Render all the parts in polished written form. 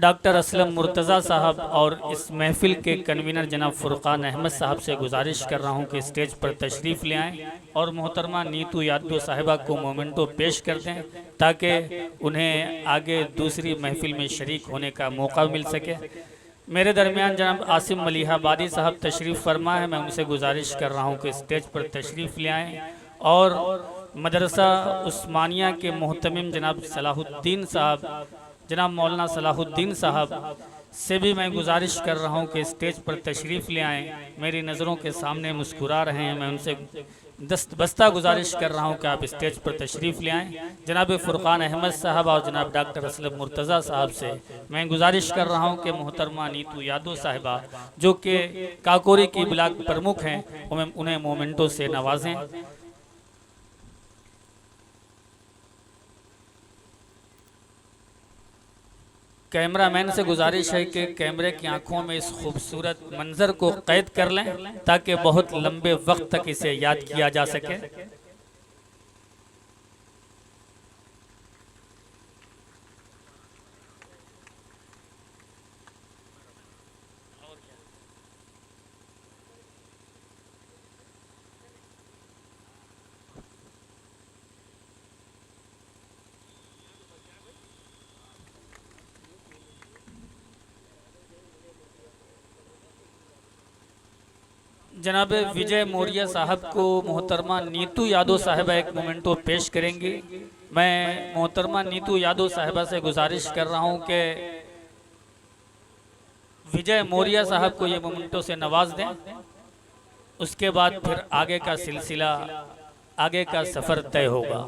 Doctor Aslam Murtaza साहब और इस महफ़िल के कन्वीनर जनाब फ़ुरक़ान अहमद साहब से गुजारिश कर रहा हूं कि स्टेज पर तशरीफ़ ले आएँ और मोहतरमा नीतू यादव साहिबा को मोमेंटो पेश कर दें ताकि उन्हें आगे दूसरी महफ़िल में शरीक होने का मौका मिल सके। मेरे दरमियान जनाब आसिम मलिहाबादी साहब तशरीफ़ फरमा है। मैं उनसे गुजारिश कर रहा हूँ कि स्टेज पर तशरीफ़ ले आएँ और मदरसा उस्मानिया के मोहतमिम जनाब सलाहुद्दीन साहब, जनाब मौलाना सलाहुद्दीन साहब से भी मैं गुजारिश कर रहा हूं कि स्टेज पर तशरीफ़ ले आएँ। मेरी नज़रों के सामने मुस्कुरा रहे हैं, मैं उनसे दस्तबस्ता गुजारिश कर रहा हूं कि आप स्टेज पर तशरीफ़ ले आएँ। जनाब फ़ुरक़ान अहमद साहब और जनाब डॉक्टर असलम मुर्तज़ा साहब से मैं गुजारिश कर रहा हूं कि मोहतरमा नीतू यादव साहिबा जो कि काकोरी की ब्लॉक प्रमुख हैं, उन्हें मोमेंटो से नवाजें। कैमरामैन से गुजारिश है कि कैमरे की आंखों में इस खूबसूरत मंजर को कैद कर लें ताकि बहुत लंबे वक्त तक इसे याद किया जा सके। जनाब विजय मौर्य साहब को मोहतरमा नीतू यादव साहिबा एक मोमेंटो पेश करेंगी। मैं मोहतरमा नीतू यादव साहिबा से गुजारिश कर रहा हूं कि विजय मौर्य साहब को ये मोमेंटो से नवाज दें। उसके बाद फिर आगे का सिलसिला, आगे का सफ़र तय होगा।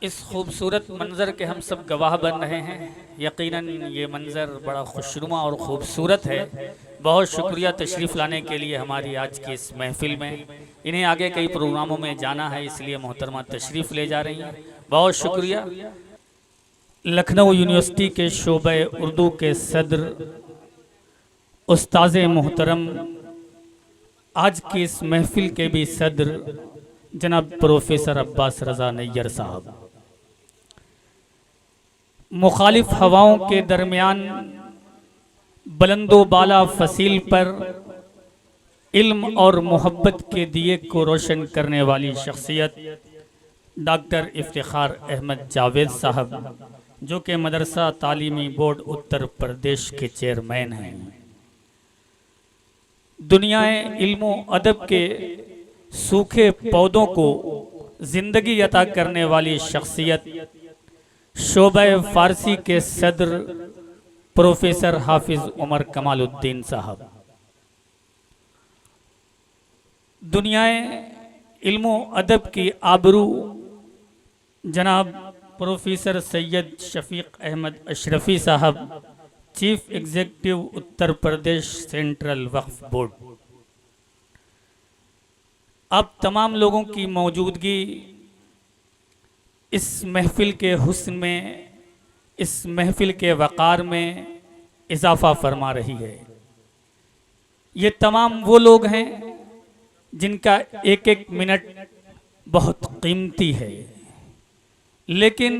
इस खूबसूरत मंज़र के हम सब गवाह बन रहे हैं। यकीनन ये मंज़र बड़ा खुशनुमा और ख़ूबसूरत है। बहुत शुक्रिया तशरीफ़ लाने के लिए हमारी आज की इस महफ़िल में। इन्हें आगे कई प्रोग्रामों में जाना है, इसलिए मोहतरमा तशरीफ़ ले जा रही हैं। बहुत शुक्रिया। लखनऊ यूनिवर्सिटी के शोबे उर्दू के सदर उस्ताज़ मोहतरम, आज की इस महफ़िल के भी सदर जनाब प्रोफेसर अब्बास रज़ा नैयर साहब, मुखालिफ हवाओं के दरमियान बुलंदो बाला फसील पर इल्म और मोहब्बत के दिए को रोशन करने वाली शख्सियत डॉक्टर इफ्तिखार अहमद जावेद साहब, जो कि मदरसा तालीमी बोर्ड उत्तर प्रदेश के चेयरमैन हैं। दुनियाए इल्म अदब के सूखे पौधों को जिंदगी अता करने वाली शख्सियत शोबे फारसी के सदर प्रोफेसर हाफिज उमर कमालुद्दीन साहब, दुनियाए इल्म अदब की आबरू जनाब प्रोफेसर सैयद शफीक अहमद अशरफी साहब, chief executive Uttar Pradesh central वक्फ बोर्ड। आप तमाम लोगों की मौजूदगी इस महफ़िल के हुस्न में, इस महफ़िल के वक़ार में इजाफ़ा फरमा रही है। ये तमाम वो लोग हैं जिनका एक एक मिनट बहुत कीमती है, लेकिन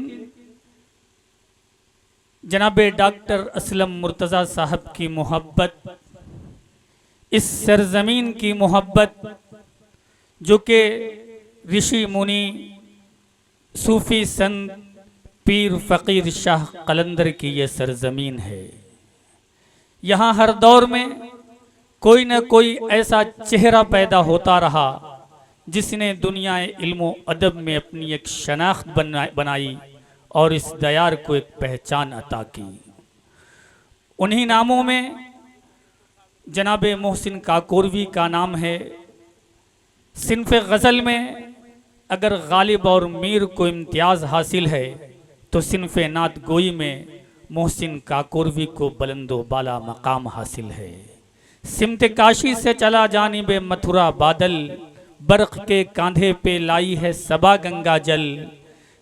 जनाब डॉक्टर असलम मुर्तज़ा साहब की मोहब्बत, इस सरज़मीन की मोहब्बत जो कि ऋषि मुनि, सूफ़ी संत, पीर फ़कीर शाह कलंदर की ये सरज़मीन है। यहाँ हर दौर में कोई न कोई ऐसा चेहरा पैदा होता रहा जिसने दुनिया इल्म अदब में अपनी एक शनाख्त बनाई और इस दयार को एक पहचान अता की। उन्हीं नामों में जनाब मोहसिन काकोरवी का नाम है। सिन्फ़ गज़ल में अगर गालिब और मीर को इम्तियाज़ हासिल है तो सिन्फ़ नात गोई में मोहसिन काकोरवी को बुलंदो बाला मकाम हासिल है। सिमत काशी से चला जानिबे मथुरा बादल, बर्क़ के कांधे पे लाई है सबा गंगा जल।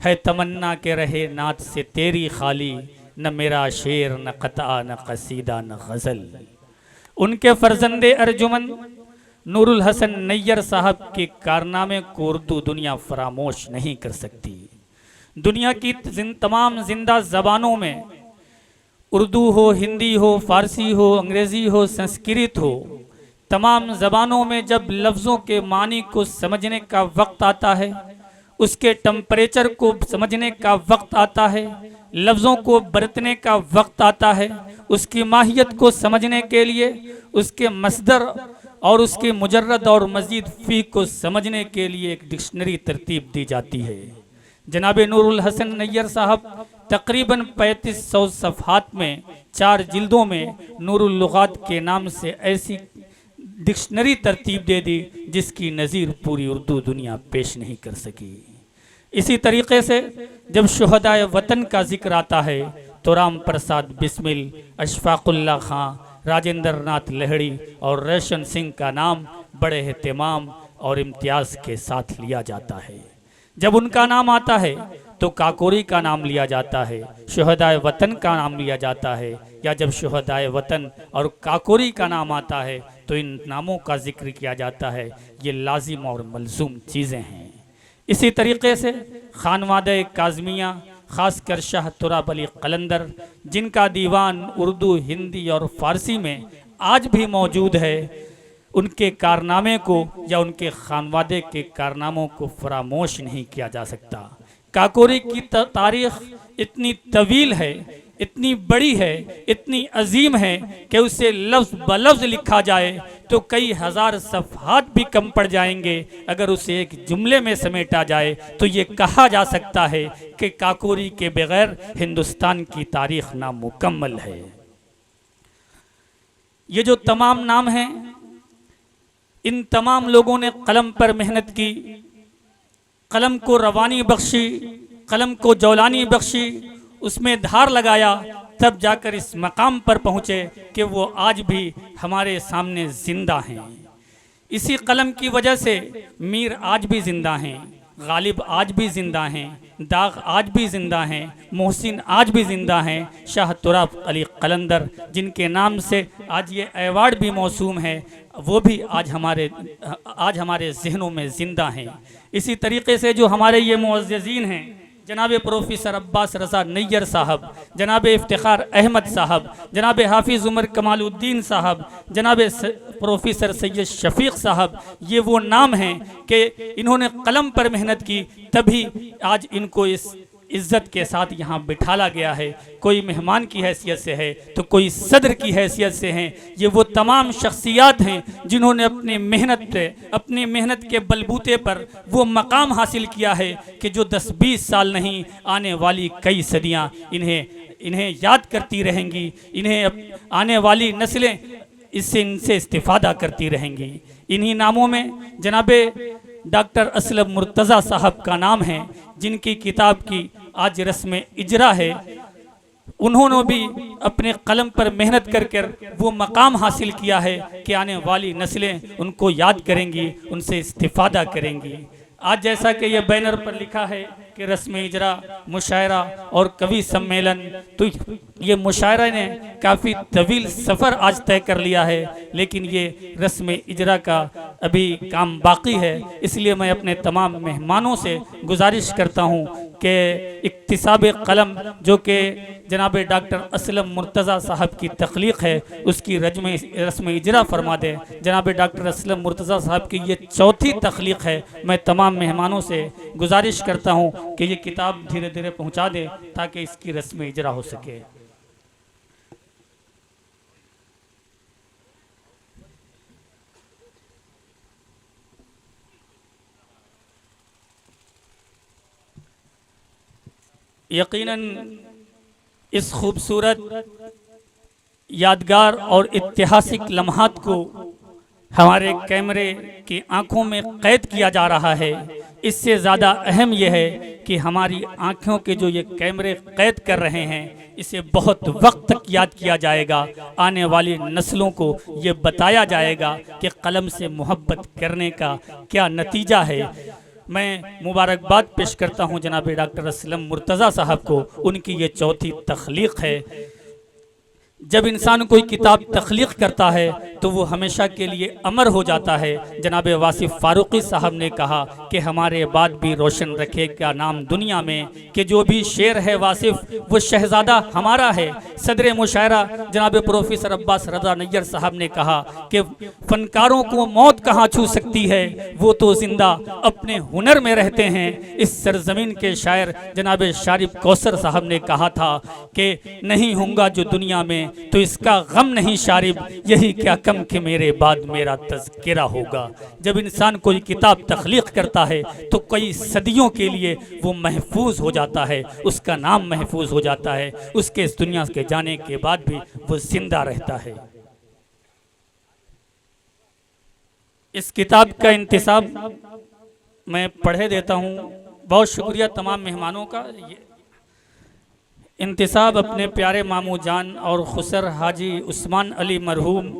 है तमन्ना के रहे नात से तेरी खाली, न मेरा शेर न क़ता न क़सीदा न गज़ल। उनके फर्जंदे अर्जुमन नूरुल हसन नैयर साहब के कारनामे को उर्दू दुनिया फरामोश नहीं कर सकती। दुनिया की तमाम जिंदा ज़बानों में, उर्दू हो, हिंदी हो, फ़ारसी हो, अंग्रेज़ी हो, संस्कृत हो, तमाम ज़बानों में जब लफ्ज़ों के मानी को समझने का वक्त आता है, उसके टेम्परेचर को समझने का वक्त आता है, लफ्ज़ों को बरतने का वक्त आता है, उसकी माहियत को समझने के लिए उसके मसदर और उसके मुजर्रद और मज़ीद फ़ी को समझने के लिए एक डिक्शनरी तरतीब दी जाती है। जनाब नूरुल हसन नैयर साहब तकरीबन 3500 सफ़हात में 4 जिल्दों में नूरुल लुगात के नाम से ऐसी डिक्शनरी तरतीब दे दी जिसकी नज़ीर पूरी उर्दू दुनिया पेश नहीं कर सकी। इसी तरीके से जब शुहदाए वतन का जिक्र आता है तो राम प्रसाद बिस्मिल, अशफाकुल्ला खां, राजेंद्र नाथ लहड़ी और रोशन सिंह का नाम बड़े एहतमाम और इम्तियाज़ के साथ लिया जाता है। जब उनका नाम आता है तो काकोरी का नाम लिया जाता है, शुहदाए वतन का नाम लिया जाता है, या जब शुहदाए वतन और काकोरी का नाम आता है तो इन नामों का जिक्र किया जाता है। ये लाजिम और मलजूम चीज़ें हैं। इसी तरीके से खानवादे काज़मिया, ख़ासकर शाह तुराब अली कलंदर, जिनका दीवान उर्दू, हिंदी और फ़ारसी में आज भी मौजूद है, उनके कारनामे को या उनके खानवादे के कारनामों को फरामोश नहीं किया जा सकता। काकोरी की तारीख़ इतनी तवील है, इतनी बड़ी है, इतनी अजीम है कि उसे लफ्ज़ ब लफ्ज़ लिखा जाए तो कई हज़ार सफ़हात भी कम पड़ जाएंगे। अगर उसे एक जुमले में समेटा जाए तो ये कहा जा सकता है कि काकोरी के बगैर हिंदुस्तान की तारीख़ नामुकम्मल है। ये जो तमाम नाम हैं, इन तमाम लोगों ने कलम पर मेहनत की, कलम को रवानी बख्शी, कलम को जौलानी बख्शी, उसमें धार लगाया, तब जाकर इस मकाम पर पहुँचे कि वो आज भी हमारे सामने ज़िंदा हैं। इसी कलम की वजह से मीर आज भी ज़िंदा हैं, गालिब आज भी ज़िंदा हैं, दाग आज भी ज़िंदा हैं, मोहसिन आज भी ज़िंदा हैं, शाह तुराब अली कलंदर जिनके नाम से आज ये अवार्ड भी मौसूम है, वो भी आज हमारे जहनों में ज़िंदा हैं। इसी तरीके से जो हमारे ये मुअज़्ज़िज़ीन हैं, जनाब प्रोफेसर अब्बास रज़ा नैयर साहब, जनाब इफ्तिखार अहमद साहब, जनाब हाफिज़ उमर कमालुद्दीन साहब, जनाब प्रोफेसर सैयद शफ़ीक़ साहब, ये वो नाम हैं कि इन्होंने कलम पर मेहनत की, तभी आज इनको इस इज़्ज़त के साथ यहाँ बिठाला गया है। कोई मेहमान की हैसियत से है तो कोई सदर की हैसियत से हैं। ये वो तमाम शख्सियात हैं जिन्होंने अपनी मेहनत के बलबूते पर वो मकाम हासिल किया है कि जो 10-20 साल नहीं, आने वाली कई सदियाँ इन्हें याद करती रहेंगी, इन्हें आने वाली नस्लें इनसे इस्तिफ़ादा करती रहेंगी। इन्हीं नामों में जनाबे डॉक्टर असलम मुर्तज़ा साहब का नाम है, जिनकी किताब की आज रस्म इजरा है। उन्होंने भी अपने कलम पर मेहनत कर वो मकाम हासिल किया है कि आने वाली नस्लें उनको याद करेंगी, उनसे इस्तिफ़ादा करेंगी। आज जैसा कि ये बैनर पर लिखा है कि रस्म इजरा, मुशायरा और कवि सम्मेलन, तो ये मुशायरा ने काफ़ी तवील सफ़र आज तय कर लिया है, लेकिन ये रस्म इजरा का अभी काम बाकी है। इसलिए मैं अपने तमाम मेहमानों से गुजारिश करता हूँ कि इक्तिसाब कलम, जो कि जनाब डॉक्टर असलम मुर्तज़ा साहब की तख्लीक़ है, उसकी रस्म इजरा फरमा दें। जनाब डॉक्टर असलम मुर्तज़ा साहब की ये चौथी तख्लीक़ है। मैं तमाम मेहमानों से गुजारिश करता हूँ कि ये किताब धीरे धीरे पहुँचा दें ताकि इसकी रस्म इजरा हो सके। यकीनन इस खूबसूरत, यादगार और ऐतिहासिक लम्हात को हमारे कैमरे की आंखों में कैद किया जा रहा है। इससे ज़्यादा अहम यह है कि हमारी आँखों के जो ये कैमरे कैद कर रहे हैं, इसे बहुत वक्त तक याद किया जाएगा। आने वाली नस्लों को ये बताया जाएगा कि कलम से मोहब्बत करने का क्या नतीजा है। मैं मुबारकबाद पेश करता हूँ जनाब डॉक्टर असलम मुर्तज़ा साहब को, उनकी ये चौथी तख्लीक है। जब इंसान कोई किताब तख्लीक करता है तो वो हमेशा के लिए अमर हो जाता है। जनाब वासिफ़ फ़ारूक़ी साहब ने कहा कि हमारे बाद भी रोशन रखेगा नाम दुनिया में, कि जो भी शेर है वासिफ़ वो शहज़ादा हमारा है। सदर मुशायरा जनाब प्रोफेसर अब्बास रज़ा नैयर साहब ने कहा कि फ़नकारों को मौत कहाँ छू सकती है, वो तो ज़िंदा अपने हुनर में रहते हैं। इस सरज़मीन के शायर जनाब शारिब कौसर साहब ने कहा था कि नहीं होगा जो दुनिया में तो इसका गम नहीं शारिब, यही क्या कम कि मेरे बाद मेरा तज़किरा होगा। जब इंसान कोई किताब तख्लीक करता है तो कई सदियों के लिए वो महफूज हो जाता है, उसका नाम महफूज हो जाता है, उसके इस दुनिया के जाने के बाद भी वो जिंदा रहता है। इस किताब का इंतसाब मैं पढ़े देता हूँ। बहुत शुक्रिया तमाम मेहमानों का। इंतसाब अपने प्यारे मामू जान और खुसर हाजी उस्मान अली मरहूम,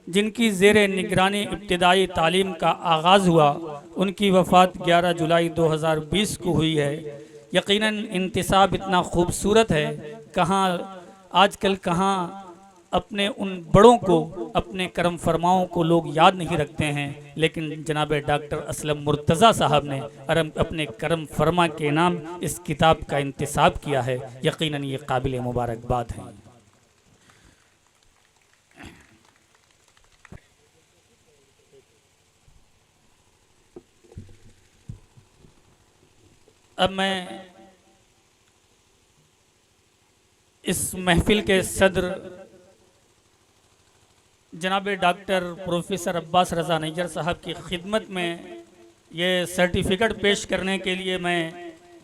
जिनकी ज़ेरे निगरानी इब्तिदाई तालीम का आगाज़ हुआ, उनकी वफ़ात 11 जुलाई 2020 को हुई है। यकीनन इंतसाब इतना खूबसूरत है, कहाँ आजकल कहाँ अपने उन बड़ों को, अपने करम फरमाओं को लोग याद नहीं रखते हैं, लेकिन जनाब डॉक्टर असलम मुर्तज़ा साहब ने अपने करम फरमा के नाम इस किताब का इंतसाब किया है। यकीनन ये काबिल मुबारकबाद है। अब मैं इस महफिल के सदर जनाब डॉक्टर प्रोफेसर अब्बास रज़ा नैयर साहब की खिदमत में ये सर्टिफ़िकेट पेश करने के लिए मैं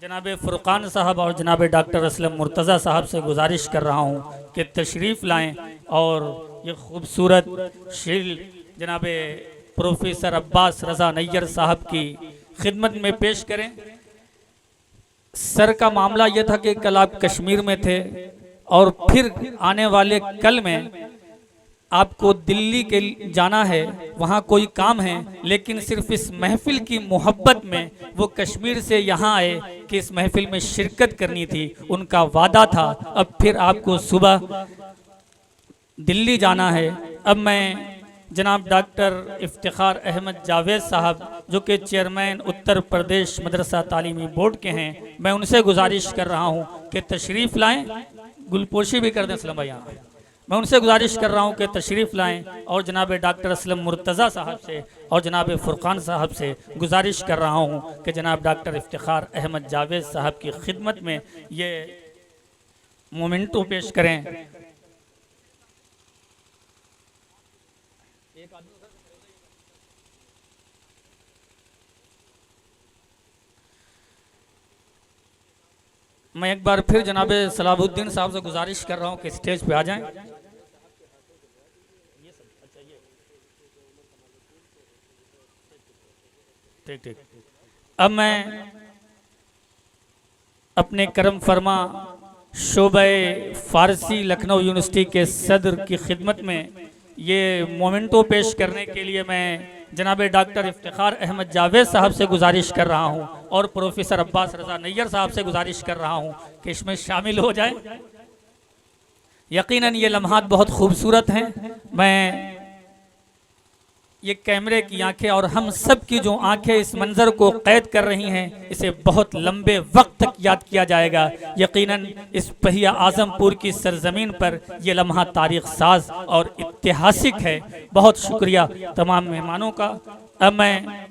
जनाब फ़ुरक़ान साहब और जनाब डॉक्टर असलम मुर्तज़ा साहब से गुजारिश कर रहा हूँ कि तशरीफ़ लाएँ और ये खूबसूरत शील्ड जनाब प्रोफेसर अब्बास रज़ा नैयर साहब की खिदमत में पेश करें। सर का मामला ये था कि कल आप कश्मीर में थे और फिर आने वाले कल में आपको दिल्ली के जाना है, वहाँ कोई काम है, लेकिन सिर्फ इस महफिल की मोहब्बत में वो कश्मीर से यहाँ आए कि इस महफिल में शिरकत करनी थी, उनका वादा था। अब फिर आपको सुबह दिल्ली जाना है। अब मैं जनाब डॉक्टर इफ्तिखार अहमद जावेद साहब, जो कि चेयरमैन उत्तर प्रदेश मदरसा तालीमी बोर्ड के हैं, मैं उनसे गुजारिश कर रहा हूँ कि तशरीफ़ लाएँ। गुलपोशी भी कर दें असलम भाई, यहाँ मैं उनसे गुजारिश कर रहा हूँ कि तशरीफ़ लाएँ और जनाब डॉक्टर असलम मुर्तज़ा साहब से और जनाब फ़ुरक़ान साहब से गुजारिश कर रहा हूँ कि जनाब डॉक्टर इफ्तिखार अहमद जावेद साहब की खिदमत में ये मोमेंटो पेश करें। मैं एक बार फिर जनाब सलाहुद्दीन साहब से गुजारिश कर रहा हूँ कि स्टेज पे आ जाएं। ठीक ठीक। अब मैं अपने करम फरमा शोबे फ़ारसी लखनऊ यूनिवर्सिटी के सदर की खिदमत में ये मोमेंटो पेश करने के लिए मैं जनाब डॉक्टर इफ्तिखार अहमद जावेद साहब से गुजारिश कर रहा हूँ और प्रोफेसर अब्बास रज़ा नैयर साहब से गुजारिश कर रहा हूँ कि इसमें शामिल हो जाए। यकीनन ये लम्हात बहुत खूबसूरत हैं। मैं ये कैमरे की आंखें और हम सब की जो आंखें इस मंजर को कैद कर रही हैं, इसे बहुत लंबे वक्त तक याद किया जाएगा। यकीनन इस पहिया आजमपुर की सरजमीन पर यह लम्हा तारीख साज और ऐतिहासिक है। बहुत शुक्रिया तमाम मेहमानों का। अब मैं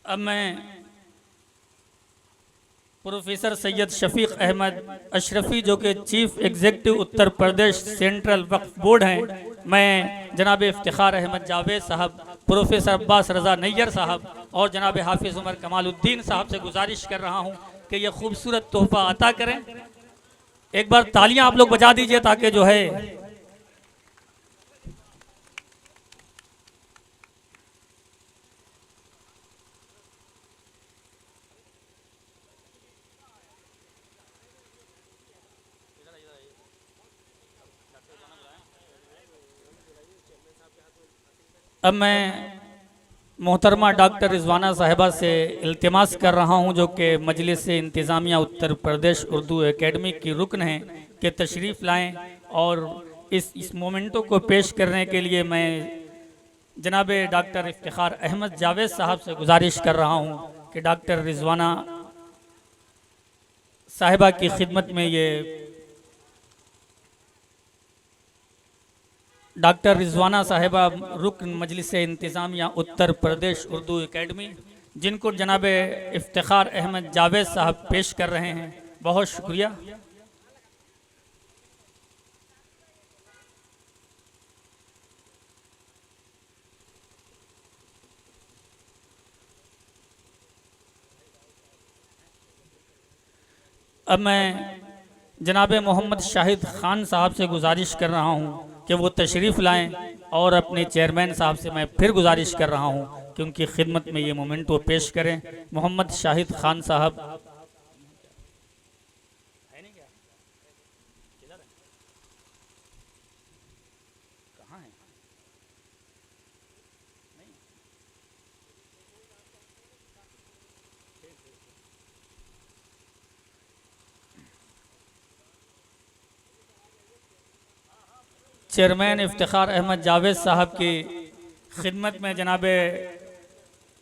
अब मैं प्रोफेसर सैयद शफीक अहमद अशरफी जो कि chief executive Uttar Pradesh central वक्फ बोर्ड हैं, मैं जनाब इफ्तिखार अहमद जावेद साहब, प्रोफेसर अब्बास रज़ा नैयर साहब और जनाब हाफिज़ उमर कमालुद्दीन साहब से गुजारिश कर रहा हूं कि ये खूबसूरत तोहफा अता करें। एक बार तालियां आप लोग बजा दीजिए ताकि जो है अब मैं मोहतरमा डॉक्टर रिजवाना साहिबा से इल्तिमास कर रहा हूं जो कि मजलिस इंतज़ामिया उत्तर प्रदेश उर्दू एकेडमी की रुकन हैं कि तशरीफ़ लाएं और इस मोमेंटो को पेश करने के लिए मैं जनाब डॉक्टर इफ्तिखार अहमद जावेद साहब से गुजारिश कर रहा हूं कि डॉक्टर रिजवाना साहिबा की खिदमत में ये डॉक्टर रिजवाना साहिबा रुकन मजलिस इंतज़ामिया उत्तर प्रदेश उर्दू एकेडमी, जिनको जनाब इफ्तिखार अहमद जावेद साहब पेश कर रहे हैं, बहुत शुक्रिया। अब मैं जनाब मोहम्मद शाहिद ख़ान साहब से गुजारिश कर रहा हूँ कि वो तशरीफ़ लाएं और अपने चेयरमैन साहब से मैं फिर गुजारिश कर रहा हूँ कि उनकी खिदमत में ये मोमेंट वो पेश करें। मोहम्मद शाहिद ख़ान साहब कहाँ हैं? चेयरमैन इफ्तिखार अहमद जावेद साहब की खिदमत में जनाब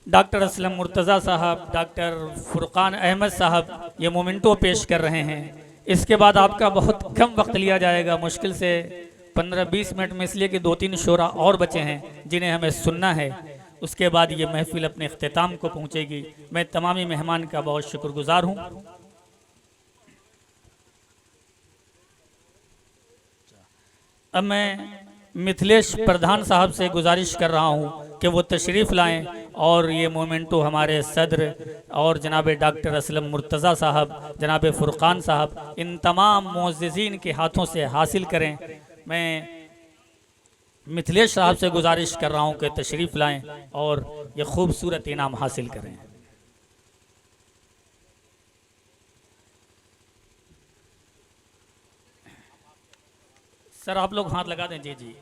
डॉक्टर असलम मुर्तज़ा साहब, डॉक्टर फुरकान अहमद साहब ये मोमेंटो पेश कर रहे हैं। इसके बाद आपका बहुत कम वक्त लिया जाएगा, मुश्किल से 15-20 मिनट में, इसलिए कि 2-3 शोरा और बचे हैं जिन्हें हमें सुनना है। उसके बाद ये महफिल अपने अख्तिताम को पहुँचेगी। मैं तमामी मेहमान का बहुत शुक्रगुजार हूँ। अब मैं मिथिलेश प्रधान साहब से गुजारिश कर रहा हूँ कि वो तशरीफ़ लाएं और ये मोमेंटो हमारे सदर और जनाब डॉक्टर असलम मुर्तज़ा साहब, जनाब फुरकान साहब, इन तमाम मुअज़्ज़िज़ीन के हाथों से हासिल करें। मैं मिथिलेश साहब से गुजारिश कर रहा हूँ कि तशरीफ़ लाएं और ये खूबसूरत इनाम हासिल करें। सर आप लोग हाथ लगा दें। जी जी।